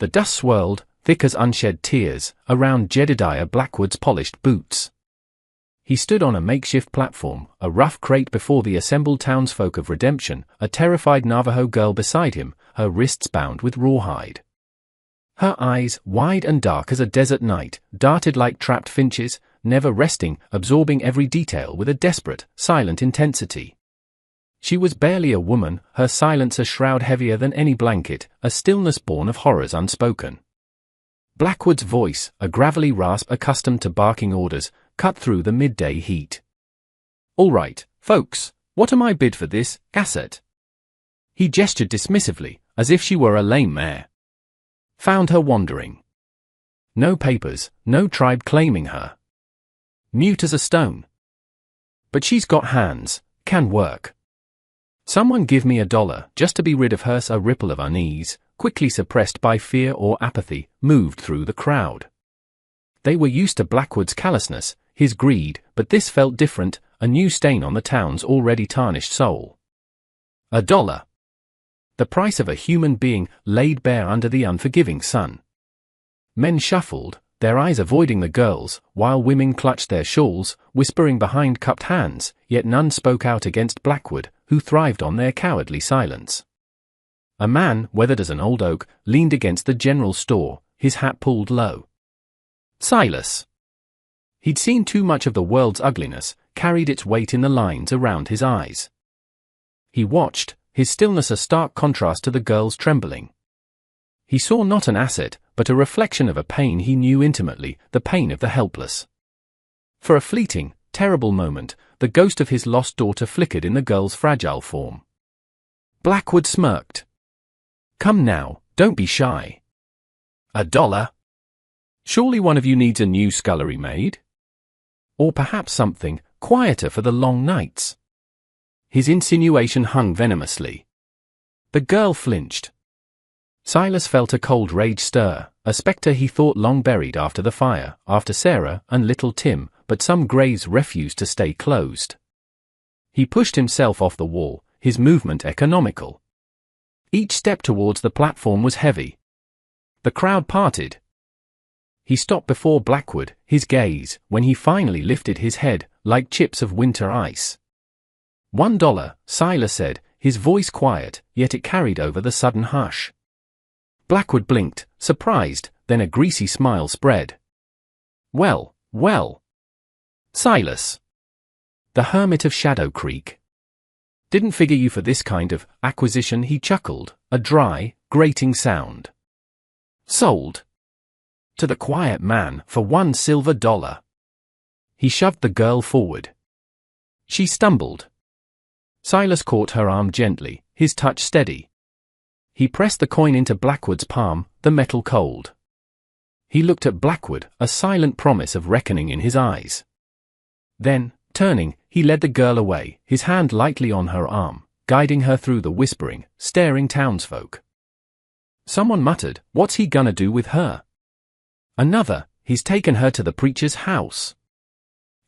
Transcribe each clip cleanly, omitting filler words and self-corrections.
The dust swirled, thick as unshed tears, around Jedediah Blackwood's polished boots. He stood on a makeshift platform, a rough crate before the assembled townsfolk of Redemption, a terrified Navajo girl beside him, her wrists bound with rawhide. Her eyes, wide and dark as a desert night, darted like trapped finches, never resting, absorbing every detail with a desperate, silent intensity. She was barely a woman, her silence a shroud heavier than any blanket, a stillness born of horrors unspoken. Blackwood's voice, a gravelly rasp accustomed to barking orders, cut through the midday heat. "All right, folks, what am I bid for this asset?" He gestured dismissively, as if she were a lame mare. Found her wandering. No papers, no tribe claiming her. Mute as a stone. But she's got hands, can work. Someone give me $1, just to be rid of her. A ripple of unease, quickly suppressed by fear or apathy, moved through the crowd. They were used to Blackwood's callousness, his greed, but this felt different, a new stain on the town's already tarnished soul. $1. The price of a human being, laid bare under the unforgiving sun. Men shuffled, their eyes avoiding the girls, while women clutched their shawls, whispering behind cupped hands, yet none spoke out against Blackwood, who thrived on their cowardly silence. A man, weathered as an old oak, leaned against the general store, his hat pulled low. Silas. He'd seen too much of the world's ugliness, carried its weight in the lines around his eyes. He watched, his stillness a stark contrast to the girl's trembling. He saw not an asset, but a reflection of a pain he knew intimately, the pain of the helpless. For a fleeting, terrible moment, the ghost of his lost daughter flickered in the girl's fragile form. Blackwood smirked. "Come now, don't be shy. $1? Surely one of you needs a new scullery maid? Or perhaps something quieter for the long nights?" His insinuation hung venomously. The girl flinched. Silas felt a cold rage stir, a spectre he thought long buried after the fire, after Sarah and little Tim, but some graves refused to stay closed. He pushed himself off the wall, his movement economical. Each step towards the platform was heavy. The crowd parted. He stopped before Blackwood, his gaze, when he finally lifted his head, like chips of winter ice. $1, Silas said, his voice quiet, yet it carried over the sudden hush. Blackwood blinked, surprised, then a greasy smile spread. Well. Silas. The hermit of Shadow Creek. Didn't figure you for this kind of acquisition, he chuckled, a dry, grating sound. Sold. To the quiet man for $1 silver. He shoved the girl forward. She stumbled. Silas caught her arm gently, his touch steady. He pressed the coin into Blackwood's palm, the metal cold. He looked at Blackwood, a silent promise of reckoning in his eyes. Then, turning, he led the girl away, his hand lightly on her arm, guiding her through the whispering, staring townsfolk. Someone muttered, "What's he gonna do with her?" Another, "He's taken her to the preacher's house."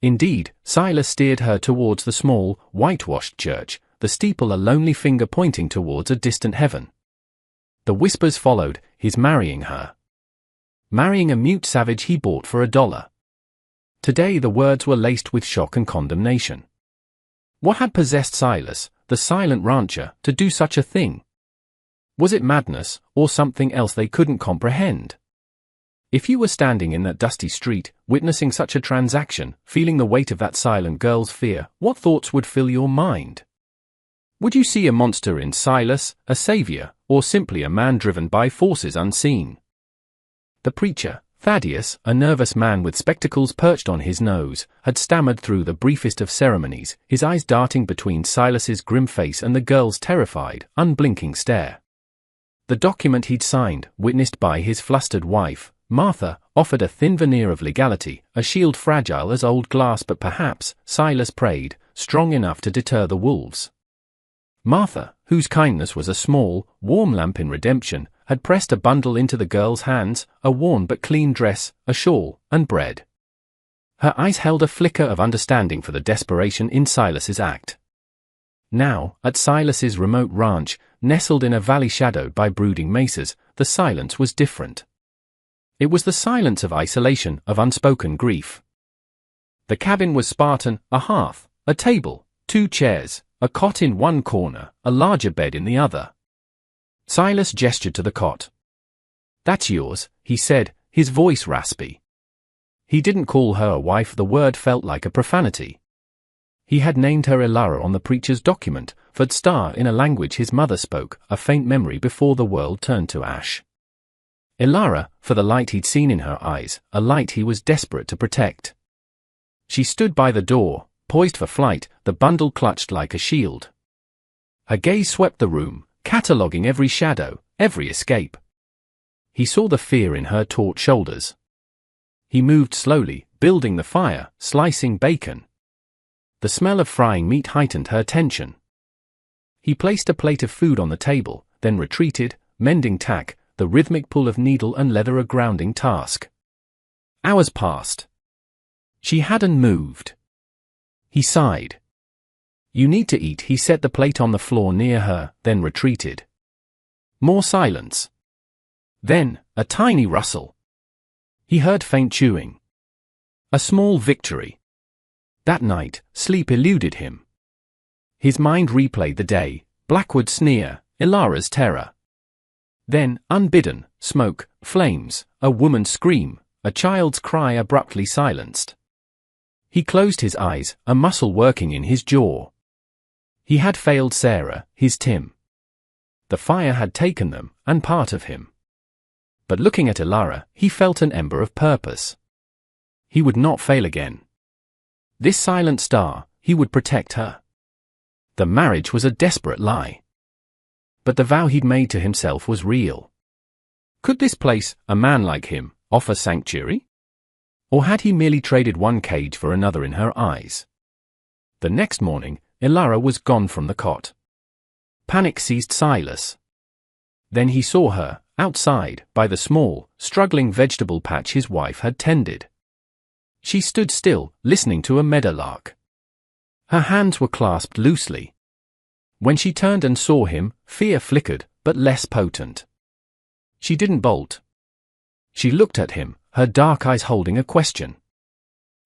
Indeed, Silas steered her towards the small, whitewashed church, the steeple a lonely finger pointing towards a distant heaven. The whispers followed, his marrying her. Marrying a mute savage he bought for $1. Today the words were laced with shock and condemnation. What had possessed Silas, the silent rancher, to do such a thing? Was it madness, or something else they couldn't comprehend? If you were standing in that dusty street, witnessing such a transaction, feeling the weight of that silent girl's fear, what thoughts would fill your mind? Would you see a monster in Silas, a savior, or simply a man driven by forces unseen? The preacher, Thaddeus, a nervous man with spectacles perched on his nose, had stammered through the briefest of ceremonies, his eyes darting between Silas's grim face and the girl's terrified, unblinking stare. The document he'd signed, witnessed by his flustered wife, Martha, offered a thin veneer of legality, a shield fragile as old glass, but perhaps, Silas prayed, strong enough to deter the wolves. Martha, whose kindness was a small, warm lamp in redemption, had pressed a bundle into the girl's hands, a worn but clean dress, a shawl, and bread. Her eyes held a flicker of understanding for the desperation in Silas's act. Now, at Silas's remote ranch, nestled in a valley shadowed by brooding mesas, the silence was different. It was the silence of isolation, of unspoken grief. The cabin was Spartan: a hearth, a table, 2 chairs, a cot in one corner, a larger bed in the other. Silas gestured to the cot. "That's yours," he said, his voice raspy. He didn't call her a wife, the word felt like a profanity. He had named her Ilara on the preacher's document, Vodstar in a language his mother spoke, a faint memory before the world turned to ash. Ilara, for the light he'd seen in her eyes, a light he was desperate to protect. She stood by the door, poised for flight, the bundle clutched like a shield. Her gaze swept the room, cataloguing every shadow, every escape. He saw the fear in her taut shoulders. He moved slowly, building the fire, slicing bacon. The smell of frying meat heightened her tension. He placed a plate of food on the table, then retreated, mending tack, the rhythmic pull of needle and leather a grounding task. Hours passed. She hadn't moved. He sighed. "You need to eat," he set the plate on the floor near her, then retreated. More silence. Then, a tiny rustle. He heard faint chewing. A small victory. That night, sleep eluded him. His mind replayed the day, Blackwood's sneer, Ilara's terror. Then, unbidden, smoke, flames, a woman's scream, a child's cry abruptly silenced. He closed his eyes, a muscle working in his jaw. He had failed Sarah, his Tim. The fire had taken them, and part of him. But looking at Ilara, he felt an ember of purpose. He would not fail again. This silent star, he would protect her. The marriage was a desperate lie. But the vow he'd made to himself was real. Could this place, a man like him, offer sanctuary? Or had he merely traded one cage for another in her eyes? The next morning, Ilara was gone from the cot. Panic seized Silas. Then he saw her, outside, by the small, struggling vegetable patch his wife had tended. She stood still, listening to a meadowlark. Her hands were clasped loosely. When she turned and saw him, fear flickered, but less potent. She didn't bolt. She looked at him, her dark eyes holding a question.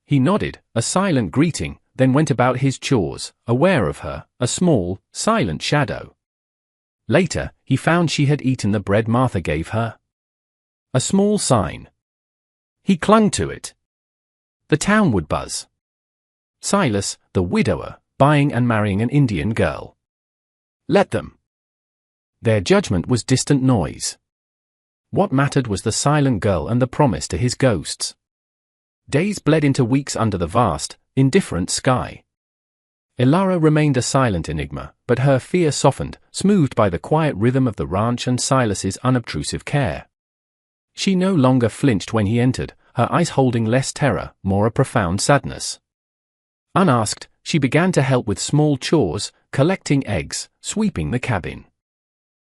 He nodded, a silent greeting, then went about his chores, aware of her, a small, silent shadow. Later, he found she had eaten the bread Martha gave her. A small sign. He clung to it. The town would buzz. Silas, the widower, buying and marrying an Indian girl. Let them. Their judgment was distant noise. What mattered was the silent girl and the promise to his ghosts. Days bled into weeks under the vast, indifferent sky. Ilara remained a silent enigma, but her fear softened, smoothed by the quiet rhythm of the ranch and Silas's unobtrusive care. She no longer flinched when he entered, her eyes holding less terror, more a profound sadness. Unasked, she began to help with small chores, collecting eggs, sweeping the cabin.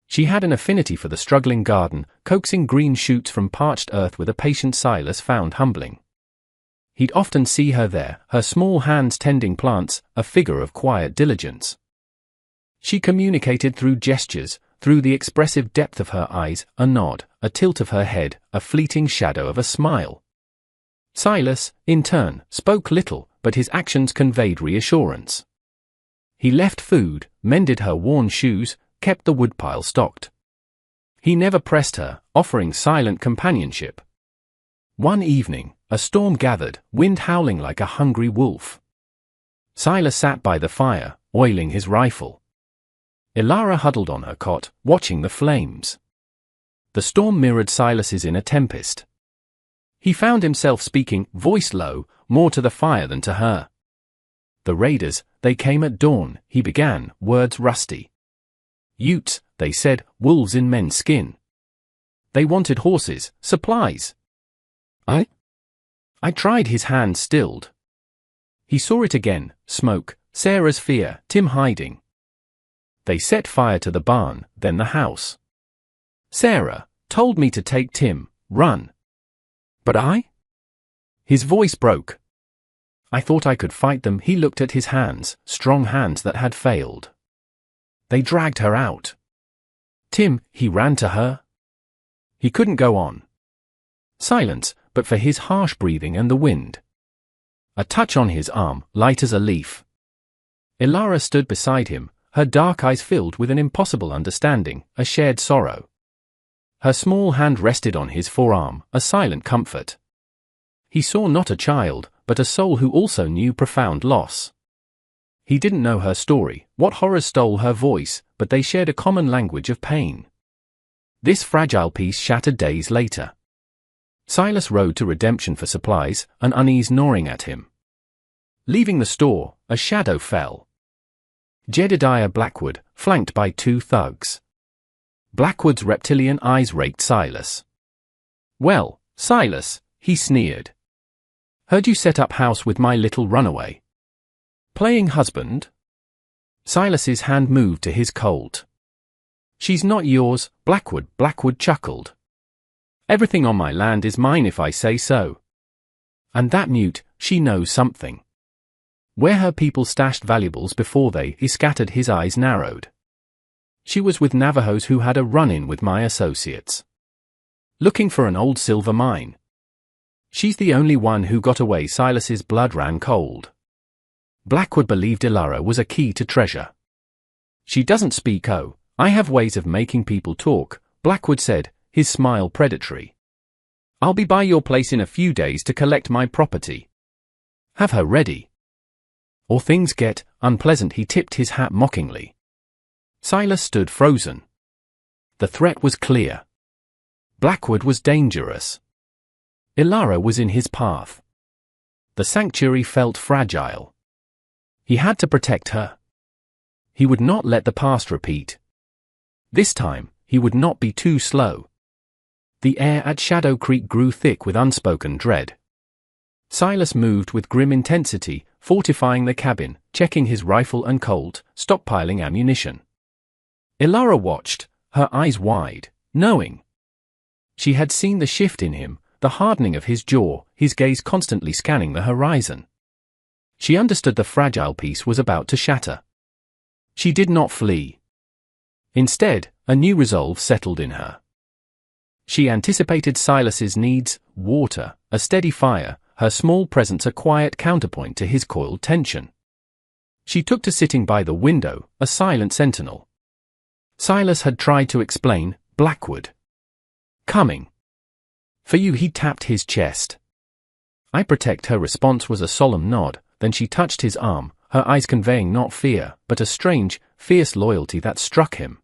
She had an affinity for the struggling garden, coaxing green shoots from parched earth with a patient Silas found humbling. He'd often see her there, her small hands tending plants, a figure of quiet diligence. She communicated through gestures, through the expressive depth of her eyes, a nod, a tilt of her head, a fleeting shadow of a smile. Silas, in turn, spoke little, but his actions conveyed reassurance. He left food, mended her worn shoes, kept the woodpile stocked. He never pressed her, offering silent companionship. One evening, a storm gathered, wind howling like a hungry wolf. Silas sat by the fire, oiling his rifle. Ilara huddled on her cot, watching the flames. The storm mirrored Silas's inner tempest. He found himself speaking, voice low, more to the fire than to her. "The raiders, they came at dawn," he began, words rusty. "Utes," they said, "wolves in men's skin. They wanted horses, supplies." I tried. His hand stilled. He saw it again, smoke, Sarah's fear, Tim hiding. They set fire to the barn, then the house. "Sarah told me to take Tim, run." "But I?" His voice broke. "I thought I could fight them." He looked at his hands, strong hands that had failed. They dragged her out. Tim, he ran to her. He couldn't go on. Silence, but for his harsh breathing and the wind. A touch on his arm, light as a leaf. Ilara stood beside him, her dark eyes filled with an impossible understanding, a shared sorrow. Her small hand rested on his forearm, a silent comfort. He saw not a child, but a soul who also knew profound loss. He didn't know her story, what horrors stole her voice, but they shared a common language of pain. This fragile piece shattered days later. Silas rode to Redemption for supplies, an unease gnawing at him. Leaving the store, a shadow fell. Jedediah Blackwood, flanked by 2 thugs. Blackwood's reptilian eyes raked Silas. "Well, Silas," he sneered. "Heard you set up house with my little runaway. Playing husband?" Silas's hand moved to his Colt. "She's not yours, Blackwood," Blackwood chuckled. "Everything on my land is mine if I say so. And that mute, she knows something. Where her people stashed valuables before he scattered, his eyes narrowed. She was with Navajos who had a run-in with my associates. Looking for an old silver mine. She's the only one who got away." Silas's blood ran cold. Blackwood believed Ilara was a key to treasure. "She doesn't speak. Oh, I have ways of making people talk," Blackwood said, his smile predatory. "I'll be by your place in a few days to collect my property. Have her ready. Or things get unpleasant." He tipped his hat mockingly. Silas stood frozen. The threat was clear. Blackwood was dangerous. Ilara was in his path. The sanctuary felt fragile. He had to protect her. He would not let the past repeat. This time, he would not be too slow. The air at Shadow Creek grew thick with unspoken dread. Silas moved with grim intensity, fortifying the cabin, checking his rifle and Colt, stockpiling ammunition. Ilara watched, her eyes wide, knowing. She had seen the shift in him, the hardening of his jaw, his gaze constantly scanning the horizon. She understood the fragile piece was about to shatter. She did not flee. Instead, a new resolve settled in her. She anticipated Silas's needs: water, a steady fire, her small presence a quiet counterpoint to his coiled tension. She took to sitting by the window, a silent sentinel. Silas had tried to explain, "Blackwood. Coming. For you." He tapped his chest. "I protect." Her response was a solemn nod, then she touched his arm, her eyes conveying not fear, but a strange, fierce loyalty that struck him.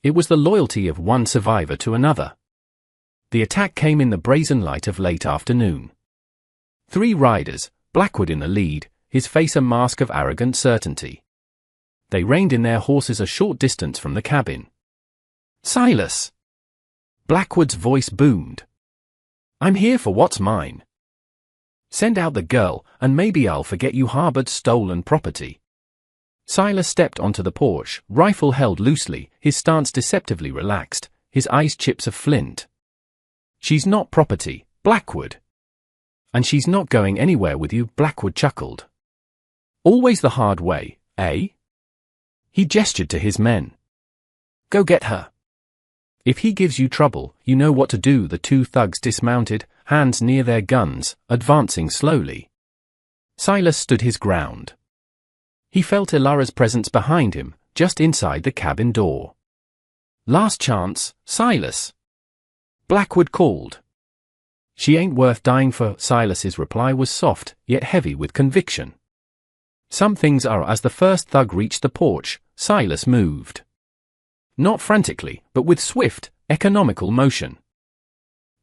It was the loyalty of one survivor to another. The attack came in the brazen light of late afternoon. 3 riders, Blackwood in the lead, his face a mask of arrogant certainty. They reined in their horses a short distance from the cabin. "Silas!" Blackwood's voice boomed. "I'm here for what's mine. Send out the girl, and maybe I'll forget you harbored stolen property." Silas stepped onto the porch, rifle held loosely, his stance deceptively relaxed, his eyes chips of flint. "She's not property, Blackwood. And she's not going anywhere with you." Blackwood chuckled. "Always the hard way, eh?" He gestured to his men. "Go get her. If he gives you trouble, you know what to do." The 2 thugs dismounted, hands near their guns, advancing slowly. Silas stood his ground. He felt Ilara's presence behind him, just inside the cabin door. "Last chance, Silas," Blackwood called. "She ain't worth dying for." Silas's reply was soft, yet heavy with conviction. "Some things are." As the first thug reached the porch, Silas moved. Not frantically, but with swift, economical motion.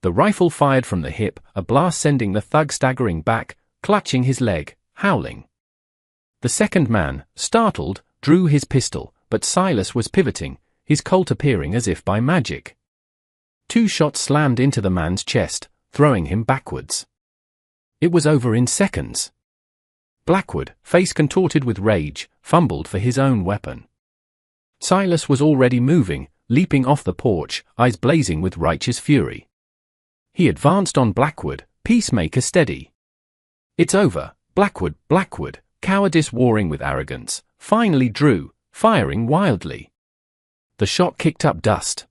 The rifle fired from the hip, a blast sending the thug staggering back, clutching his leg, howling. The second man, startled, drew his pistol, but Silas was pivoting, his Colt appearing as if by magic. 2 shots slammed into the man's chest, throwing him backwards. It was over in seconds. Blackwood, face contorted with rage, fumbled for his own weapon. Silas was already moving, leaping off the porch, eyes blazing with righteous fury. He advanced on Blackwood, peacemaker steady. "It's over, Blackwood." Blackwood, cowardice warring with arrogance, finally drew, firing wildly. The shot kicked up dust.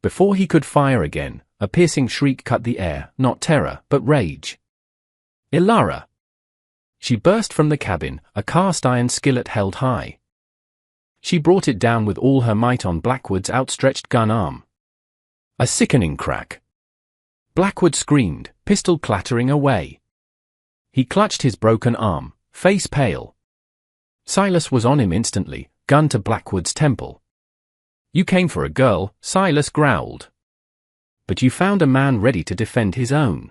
Before he could fire again, a piercing shriek cut the air, not terror, but rage. "Ilara!" She burst from the cabin, a cast-iron skillet held high. She brought it down with all her might on Blackwood's outstretched gun arm. A sickening crack. Blackwood screamed, pistol clattering away. He clutched his broken arm, face pale. Silas was on him instantly, gun to Blackwood's temple. "You came for a girl," Silas growled. "But you found a man ready to defend his own.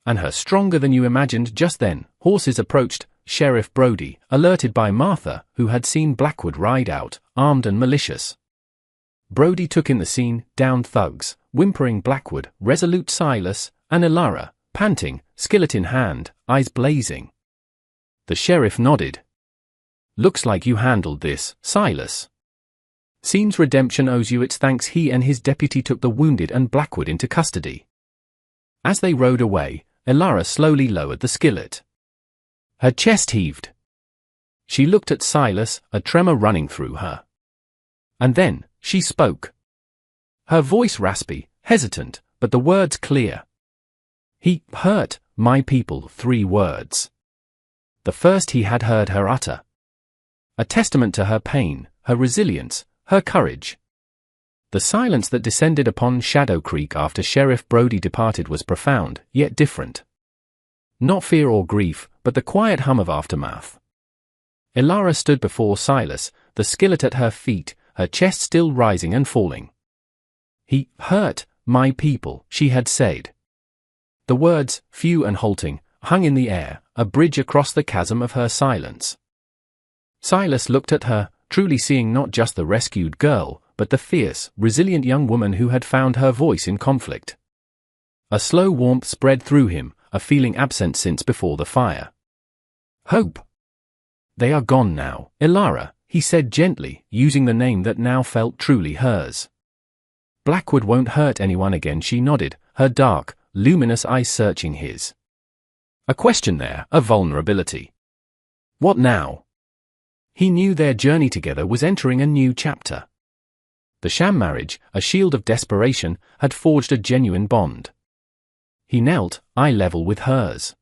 And her stronger than you imagined." Just then, horses approached. Sheriff Brody, alerted by Martha, who had seen Blackwood ride out, armed and malicious. Brody took in the scene, downed thugs, whimpering Blackwood, resolute Silas, and Ilara, panting, skillet in hand, eyes blazing. The sheriff nodded. "Looks like you handled this, Silas. Seems redemption owes you its thanks." He and his deputy took the wounded and Blackwood into custody. As they rode away, Ilara slowly lowered the skillet. Her chest heaved. She looked at Silas, a tremor running through her. And then, she spoke. Her voice raspy, hesitant, but the words clear. "He hurt my people," 3 words. The first he had heard her utter. A testament to her pain, her resilience, her courage. The silence that descended upon Shadow Creek after Sheriff Brody departed was profound, yet different. Not fear or grief, but the quiet hum of aftermath. Ilara stood before Silas, the skillet at her feet, her chest still rising and falling. "He hurt my people," she had said. The words, few and halting, hung in the air, a bridge across the chasm of her silence. Silas looked at her, truly seeing not just the rescued girl, but the fierce, resilient young woman who had found her voice in conflict. A slow warmth spread through him, a feeling absent since before the fire. "Hope. They are gone now, Ilara," he said gently, using the name that now felt truly hers. "Blackwood won't hurt anyone again," she nodded, her dark, luminous eyes searching his. A question there, a vulnerability. What now? He knew their journey together was entering a new chapter. The sham marriage, a shield of desperation, had forged a genuine bond. He knelt, eye level with hers.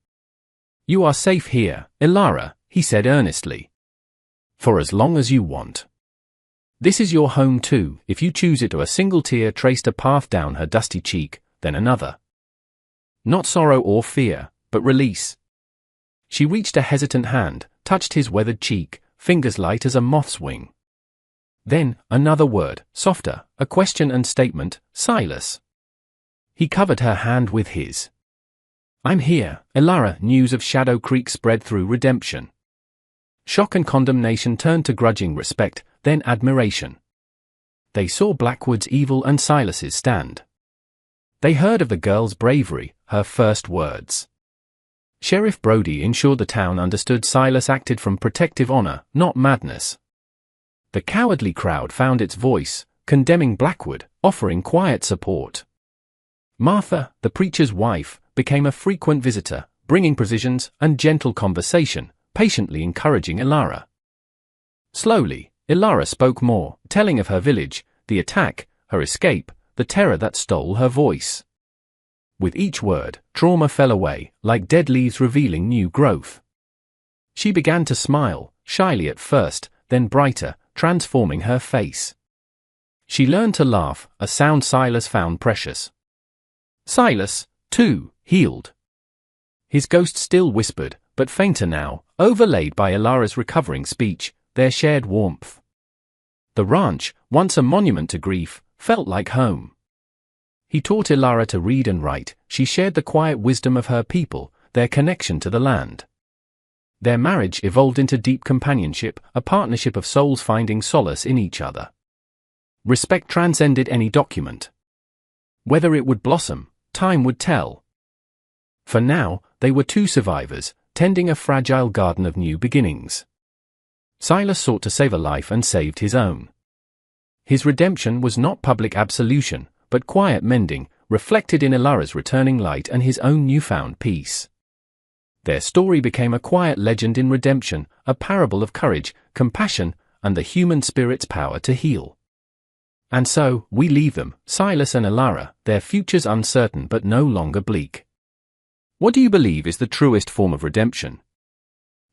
"You are safe here, Ilara," he said earnestly. "For as long as you want. This is your home too, if you choose it." A single tear traced a path down her dusty cheek, then another. Not sorrow or fear, but release. She reached a hesitant hand, touched his weathered cheek, fingers light as a moth's wing. Then, another word, softer, a question and statement, "Silas." He covered her hand with his. "I'm here, Ilara." News of Shadow Creek spread through redemption. Shock and condemnation turned to grudging respect, then admiration. They saw Blackwood's evil and Silas's stand. They heard of the girl's bravery, her first words. Sheriff Brody ensured the town understood Silas acted from protective honor, not madness. The cowardly crowd found its voice, condemning Blackwood, offering quiet support. Martha, the preacher's wife, became a frequent visitor, bringing provisions and gentle conversation, patiently encouraging Ilara. Slowly, Ilara spoke more, telling of her village, the attack, her escape, the terror that stole her voice. With each word, trauma fell away, like dead leaves revealing new growth. She began to smile, shyly at first, then brighter, transforming her face. She learned to laugh, a sound Silas found precious. Silas, too, healed. His ghost still whispered, but fainter now, overlaid by Ilara's recovering speech, their shared warmth. The ranch, once a monument to grief, felt like home. He taught Ilara to read and write. She shared the quiet wisdom of her people, their connection to the land. Their marriage evolved into deep companionship, a partnership of souls finding solace in each other. Respect transcended any document. Whether it would blossom, time would tell. For now, they were 2 survivors, tending a fragile garden of new beginnings. Silas sought to save a life and saved his own. His redemption was not public absolution, but quiet mending, reflected in Ilara's returning light and his own newfound peace. Their story became a quiet legend in redemption, a parable of courage, compassion, and the human spirit's power to heal. And so, we leave them, Silas and Ilara, their futures uncertain but no longer bleak. What do you believe is the truest form of redemption?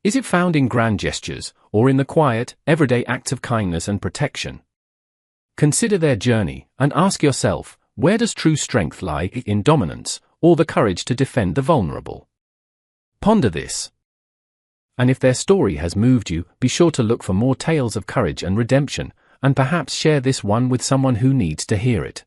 Is it found in grand gestures, or in the quiet, everyday acts of kindness and protection? Consider their journey, and ask yourself, where does true strength lie, in dominance, or the courage to defend the vulnerable? Ponder this. And if their story has moved you, be sure to look for more tales of courage and redemption, and perhaps share this one with someone who needs to hear it.